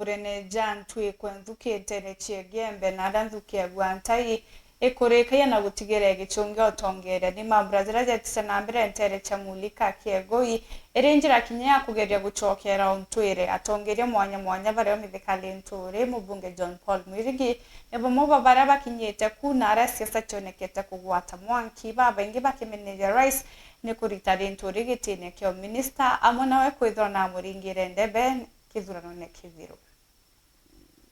Urene Jan twi kwenzuke tenechie gembe na danzuke gwantai ekoreka yana gutigere gichunge otongere ni mabrazira jetisa nambere entere chamulika kiegoi erenjira kinya kugeria guchokera ontwire atongeria mwanya bare omithikali ntore mubunge John Paul Mwirigi ebo moba bara bakinyete kuna arasiasa chonekete kugwata mwanki baba ingi bakimeneja rice ni kuritari ntore gitine kyo minister amonawe kwithona muringire ndebe kithurano ne kithiro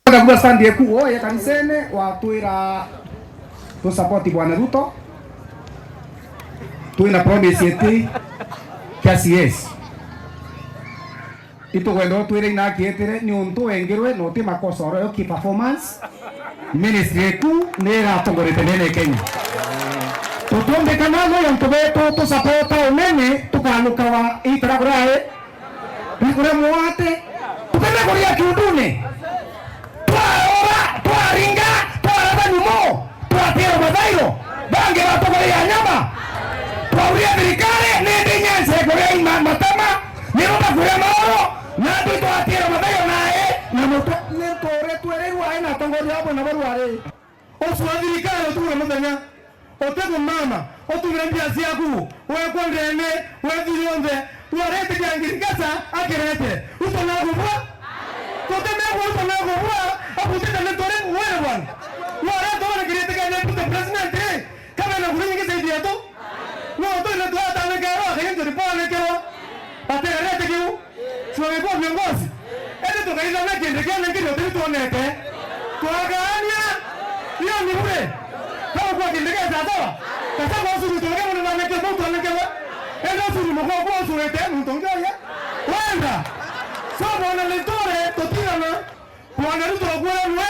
Kwa sandi kuo ya kanisene watwira tu support Bwana Ruto tuina promise yeti KCS ito kwendo twire ina kietere ni untu engirwe no ti makosoro yo ki performance ministry ku nera tongorete nene Kenya tutombe kanalo yo ntobeto tu support unene tukaluka wa itaragrae bikure muate tukenda kuria kiudune bange batogolea nyama twauria thirikari nindi nyense kuria ima matama niroba kuria maoro na ndu twatira mathayo nae na mutu nitore twereirwa ina tongoria hapo na barware oswa thirikari tuwe muthenya otego mama otugire mbia ciaku we kwendene we thirionde twarete kangirikasa akirete utona gubwa toteme utona gubwa aputita nitore wewe bwana wala tole kirete kanya puto president kama na kuringa zaidi yato no to na to ata na kero akende ripone kero aterete kiu sio kwa viongozi ende to kaisa na kende kana kido tu nete tuagania hiyo ni bure kama kwa kende kaza sawa kasa kwa suru to kama na neke mtu aneke ende suru mo kwa suru ete mtu ngoja wenda sababu na letore totina Bwana Ruto kwa mwe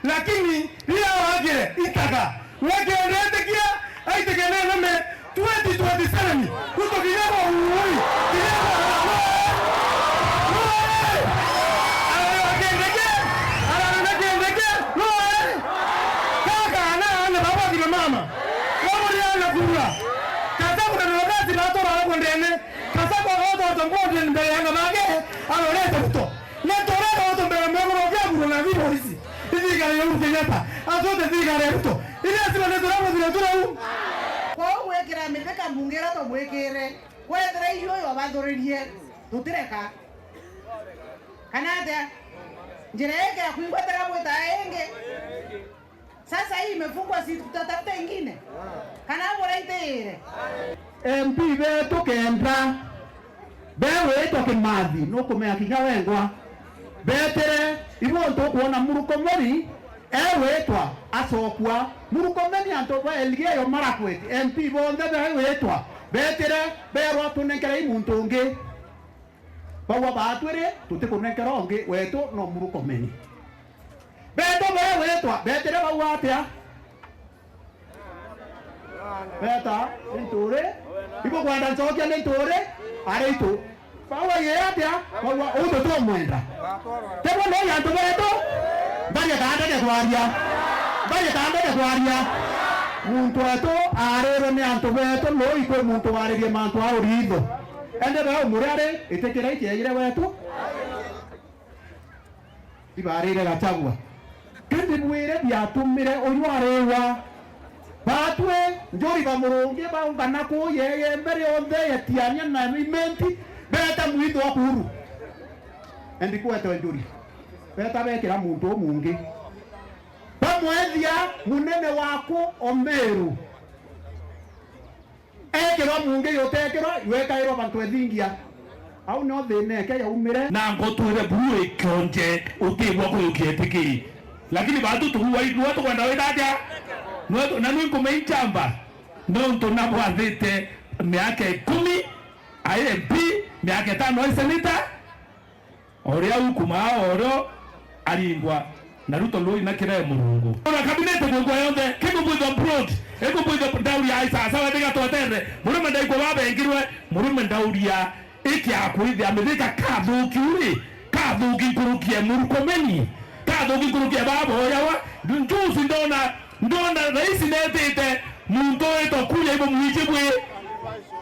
lakini ila wagere itaka wagere kia aitegene nome 2027 kuto kijana uwi mama wamuri ana kula kasa kuna nabati na tora wako ndene kasa kwa watu watongoje mbele yanga mage aloleta mto na tora watu mbele mwangu vya kuna vipo hizi hivi kale yuru Kenyatta azote hivi kale Ruto ile asima ne tora muzira tora u kwa wekera mitheka mbungera to mwekere kwethera iyo yo bathoririe tutireka kanada njira yake ya kuingwetera mweta enge sasa hii imefungwa, si tutatafuta ingine kana bora iteire MP betu kenda bewe to kimathi no kumea kinya wengwa betere ibo to kuona muruko mori ewetwa asokwa muruko meni anto ba elgie yo marakweti MP bonde bewetwa betere berwa tunekera imuntu nge bawa batwere tutikunekera onge wetu no muruko meni beto bewetwa betere bawa atia beta intore ibo kwanda nsokia nintore areito bawa ye atia bawa uto to mwenda tebo no yanto beto bari tande de guaria muntu ato arero ne anto beto lo iko muntu warerie mantu aurido ende ba umurare itekera ikeyire wetu ibarire gachagua kende mwire byatumire oywarewa batwe njori bamurungi baungana ko yeye mbere onde yetiania na imenti beta mwido akuru endi kweto njori beta bekira muntu omungi bamwethia munene wako Omeru ekero mungi yotekero wekairo bantu ethingia au no thineke ya umire na ngotwire buru ikonje ukibwa ko ukietiki lakini batu tuwa idwa to kwenda wedaja no na niko meichamba ndo ntonabo azite miaka 10 IMP miaka 5 seneta oria hukuma oro alingwa na Ruto loi na kira murungu ona kabinete ngo yonde kiko bwizo broad eko bwizo dauri ya isa sawa diga totere murume ndai ko babe ngirwe murume dauri ya iki akuithia mithika kathuki kurukie murukomeni kathuki kurukie babo yawa njusi ndona rais netete muntu eto kuya ibo mwije bwe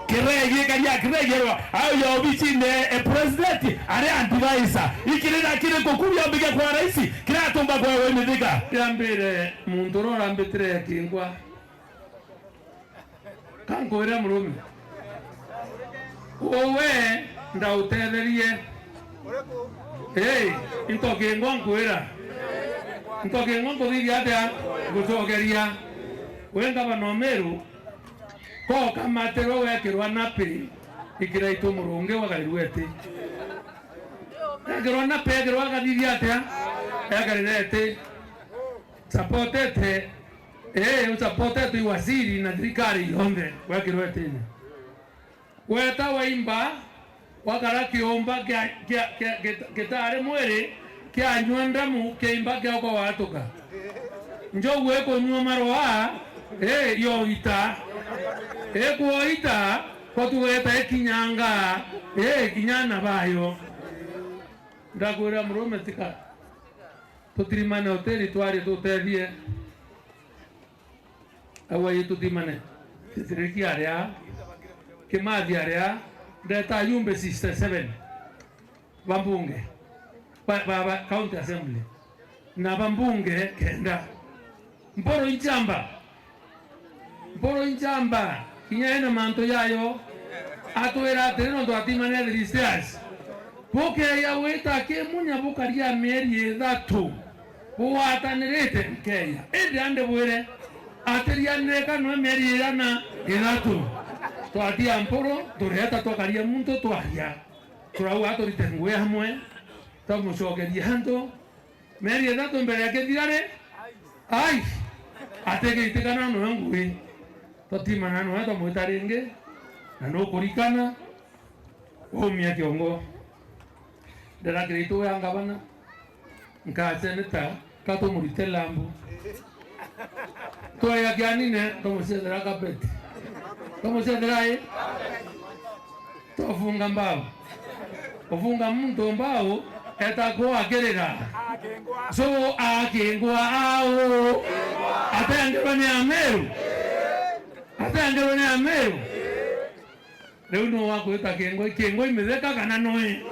kirege kanya kirege ayo ya obisi ne president are advisor ikirira kire kokuya mbige kwa rais kira tomba kwa wewe mithika yambire muntu rora mbitre kingwa kangoira murume owe ndautetherie intoke ngwankwira ntoke ngwankuthithia atia gucokeria wenga banomeru ko kamatero wekirwa napi ikira itu murunge wagarirwete ekirwa napi ekirwa gathithia atia egarirete supportete usupportete waziri na thirikari yonde wekirwete weta waimba wakara kiomba kitare mwere kia nywandamu kiimba kia kwa watuka njogu eko nyua maroa yo ita eko ita kwa tuweta kinyanga kinyana bayo ndakwira murume tika tutirimane hoteli twari tutethie awaye tutimane titiriki aria kimathi aria ndeta yumbe 67 bambunge baba county assembly na bambunge kenda mporo inchamba kinyana manto yayo atwera tereno twatimane thiristias poke ya weta ke munya bukaria meri thatu buwatanirite Kenya ende ande bwire ateriane kanwa meri yana ithatu twatia mporo tureta twakaria muntu twaria turau atoritengue hamwe tamucokeria hanto meri ithatu mbere yake thirare ai ategeitikana no ngui totimana no tamwita ringi na no kurikana umia kiongo ndera kirito ya ngabana nkaseneta kato murite lambu to ya kianine tomusedera kapeti tomusedera tofunga mbao ofunga muntu mbao etako akerera so akengwa ao atengero ni ameru leo no wako etakengwa imetheka kana noe